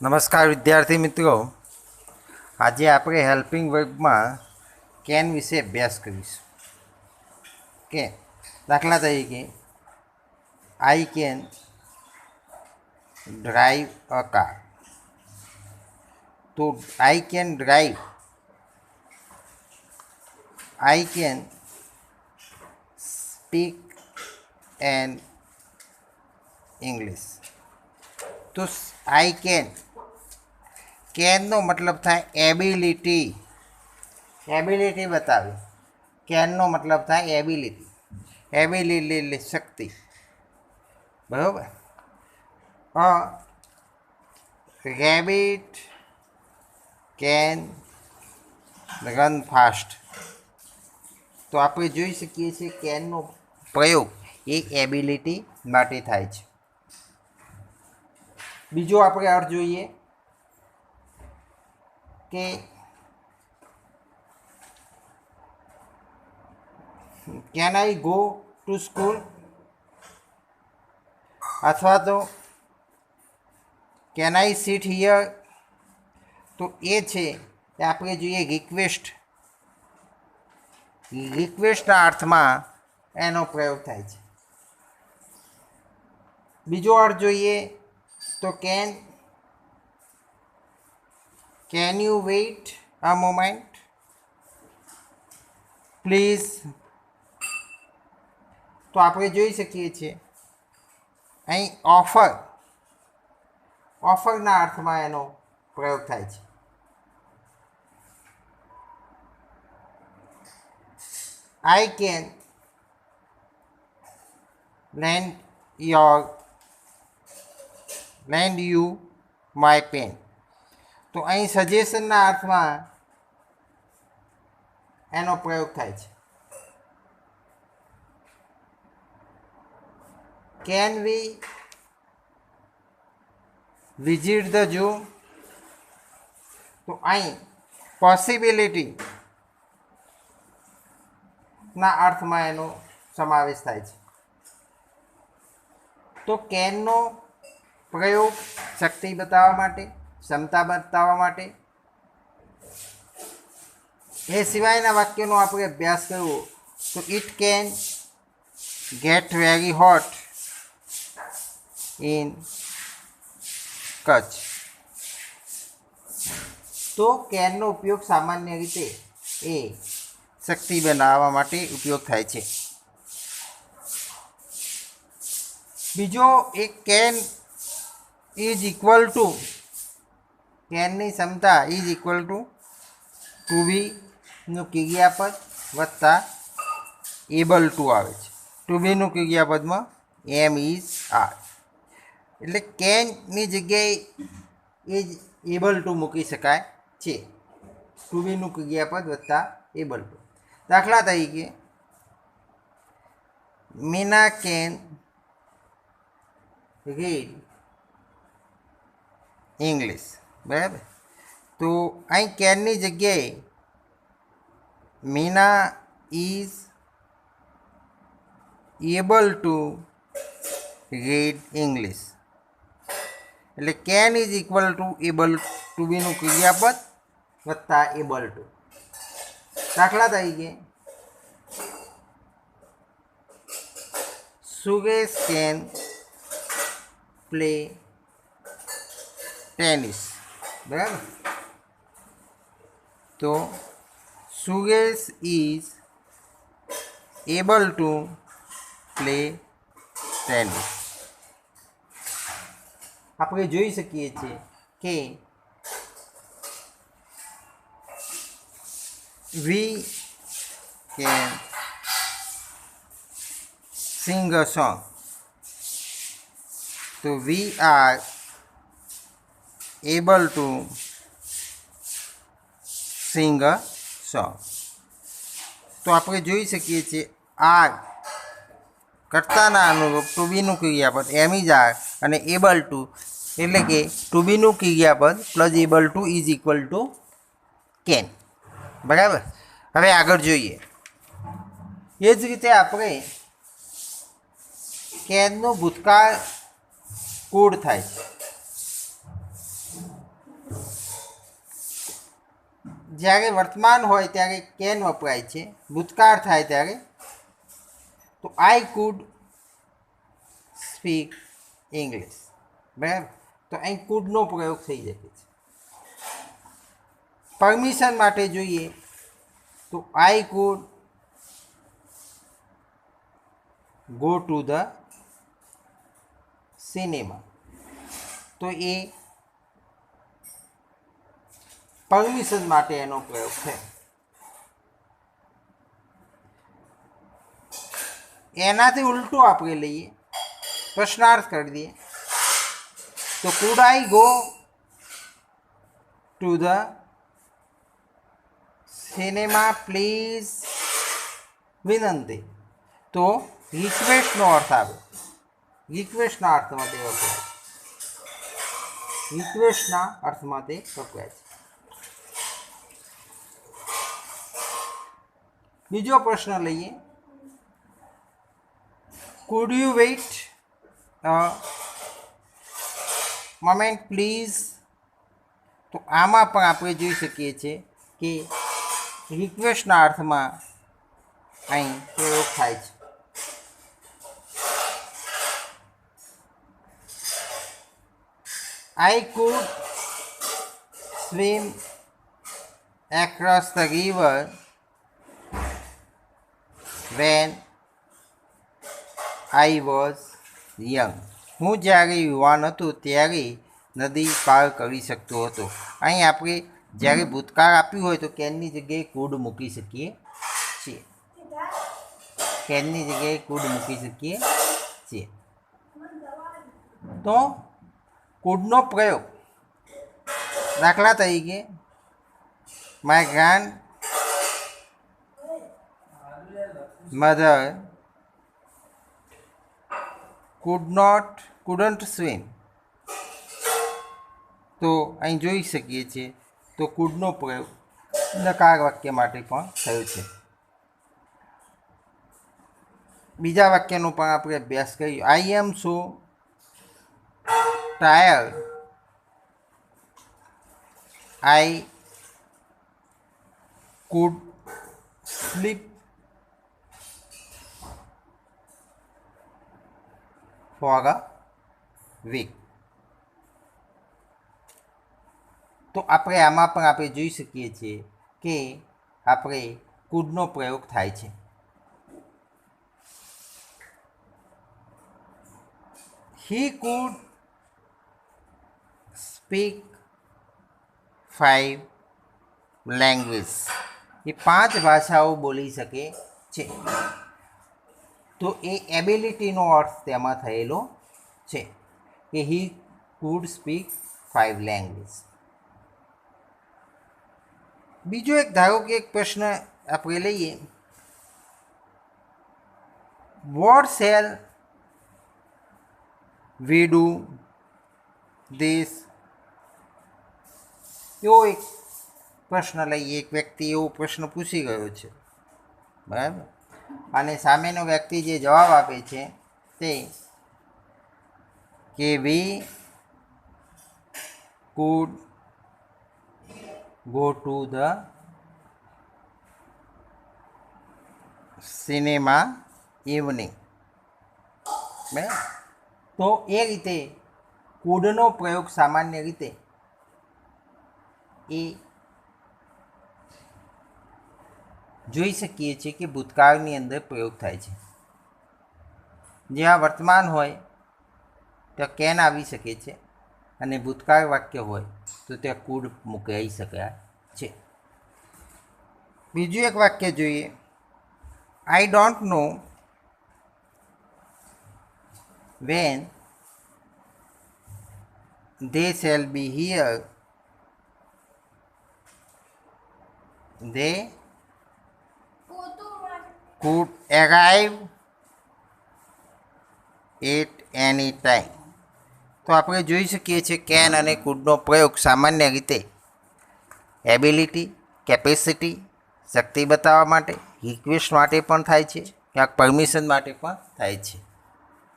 નમસ્કાર વિદ્યાર્થી મિત્રો, આજે આપણે હેલ્પિંગ વર્બમાં કેન વિશે અભ્યાસ કરીશું. કે દાખલા તરીકે I can drive a car. તો I can drive, I can speak an English. તો આઈ કેનનો મતલબ થાય એબિલિટી. એબિલિટી બતાવી. કેનનો મતલબ થાય એબિલિટી શક્તિ. બરાબર. A rabbit can run fast. તો આપણે જોઈ શકીએ છીએ કેનનો પ્રયોગ એ એબિલિટી માટે થાય છે. બીજો આપણે અર્થ જોઈએ કે can I go to school, અથવા તો કેન આઈ સીટ હિયર. તો એ છે એ આપણે જોઈએ રિક્વેસ્ટના અર્થમાં એનો પ્રયોગ થાય છે. બીજો અર્થ જોઈએ તો can you wait a moment please. તો આપણે જોઈ શકીએ છીએ અહીં ઓફરના અર્થમાં એનો પ્રયોગ થાય છે. I can lend you my pen. તો અહીં સજેશનના અર્થમાં એનો પ્રયોગ થાય છે. Can we visit the zoo. તો અહીં પોસિબિલિટી ના અર્થમાં એનો સમાવેશ થાય છે. તો કેનનો પ્રયોગ શક્તિ બતાવવા માટે, ક્ષમતા બતાવવા માટે. એ સિવાયના વાક્યનો આપણે અભ્યાસ કરવો તો it can get very hot in Kutch. તો કેનનો ઉપયોગ સામાન્ય રીતે એ શક્તિ બનાવવા માટે ઉપયોગ થાય છે. બીજો એક કેન ઇઝ ઇક્વલ ટુ, કેનની ક્ષમતા ઇઝ ઇક્વલ ટુ નું ક્રિયાપદ વત્તા એબલ ટુ આવે છે. નું ક્રિયાપદમાં એમ ઇઝ આર. એટલે કેનની જગ્યાએ ઇઝ એબલ ટુ મૂકી શકાય છે. નું ક્રિયાપદ વત્તા એબલ ટુ. દાખલા તરીકે મીના કેન રીડ ઇંગ્લિશ. બરાબર. તો અહીં કેનની જગ્યાએ Meena is able to read English. એટલે can is equal to able to બીનું ક્રિયાપદ વત્તા એબલ ટુ. દાખલા તરીકે સુરેશ કેન પ્લે ટેનિસ. બરાબર. તો Suresh is able to play tennis. આપણે જોઈ શકીએ છીએ કે we can sing a song. તો we are able to sing a song. તો આપણે જોઈ શકીએ છીએ આર કર્તાના અનુરૂપ ટુ બીનું ક્રિયાપદ એમ ઇઝ આર અને એબલ ટુ એટલે કે ટુ બીનું ક્રિયાપદ plus able to is equal two can. બરાબર. હવે આગળ જોઈએ. એ જ રીતે આપણે કેનનો ભૂતકાળ કુડ થાય છે. જ્યારે વર્તમાન હોય ત્યારે કેન વપરાય છે, ભૂતકાળ થાય ત્યારે તો આઈ કુડ સ્પીક ઇંગ્લિશ. બરાબર, તો અહીં કુડનો પ્રયોગ થઈ શકે છે. પરમિશન માટે જોઈએ તો I could go to the cinema. તો એ પરમિશન માટે એનો પ્રયોગ છે. એનાથી ઉલટું આપણે લઈએ, પ્રશ્નાર્થ કરી દઈએ તો food I go to the cinema please, વિનંતી. તો રિક્વેસ્ટનો અર્થ આવે, રિક્વેસ્ટના અર્થમાં તે વપરાય, રિક્વેસ્ટના અર્થમાં તે વપરાય છે. બીજો પ્રશ્ન લઈએ, could you wait moment please. તો આમાં પણ આપણે જોઈ શકીએ છીએ કે રિક્વેસ્ટના અર્થમાં અહીં પ્રયોગ થાય છે. I could swim across the river when I was young. હું જ્યારે યુવાન હતો ત્યારે નદી પાર કરી શકતો હતો. અહીં આપણે જ્યારે ભૂતકાળ આપ્યું હોય તો કેનની જગ્યાએ કુડ મૂકી શકીએ છીએ, કેનની જગ્યાએ કુડ મૂકી શકીએ છીએ. તો કુડનો પ્રયોગ, દાખલા તરીકે my grand mother couldn't swim. તો અહીં જોઈ શકીએ છીએ તો કુડનો પ્રયોગ નકાર વાક્ય માટે પણ થયો છે. બીજા વાક્યનો પણ આપણે અભ્યાસ કરીએ. આઈ એમ સો tired I could sleep for a week. તો આપણે આમાં પણ આપણે જોઈ શકીએ છીએ કે આપણે કુડનો પ્રયોગ થાય છે. He could speak 5 languages. એ 5 ભાષાઓ બોલી શકે છે. તો એ એબિલિટીનો અર્થ તેમાં થયેલો છે કે હી કુડ સ્પીક 5 લેંગ્વેજ. બીજો એક ધારો કે એક પ્રશ્ન આપણે લઈએ, what shall we do this. એવો એક પ્રશ્ન લઈએ, એક વ્યક્તિ એવો પ્રશ્ન પૂછી ગયો છે, બરાબર, અને સામેનો વ્યક્તિ જે જવાબ આપે છે તે કે વી food go to the cinema evening. બરાબર, તો એ રીતે કુડનો પ્રયોગ સામાન્ય રીતે એ જોઈ શકીએ છીએ કે ભૂતકાળની અંદર પ્રયોગ થાય છે. જ્યાં વર્તમાન હોય ત્યાં કેન આવી શકે છે અને ભૂતકાળ વાક્ય હોય તો ત્યાં કુડ મૂકાઈ શકાય છે. બીજું એક વાક્ય જોઈએ, I don't know when they shall be here, they could arrive at any time. તો આપણે જોઈ શકીએ છીએ કેન અને કુડનો પ્રયોગ સામાન્ય રીતે એબિલિટી, કેપેસિટી, શક્તિ બતાવવા માટે, રિક્વેસ્ટ માટે પણ થાય છે, ક્યાંક પરમિશન માટે પણ થાય છે.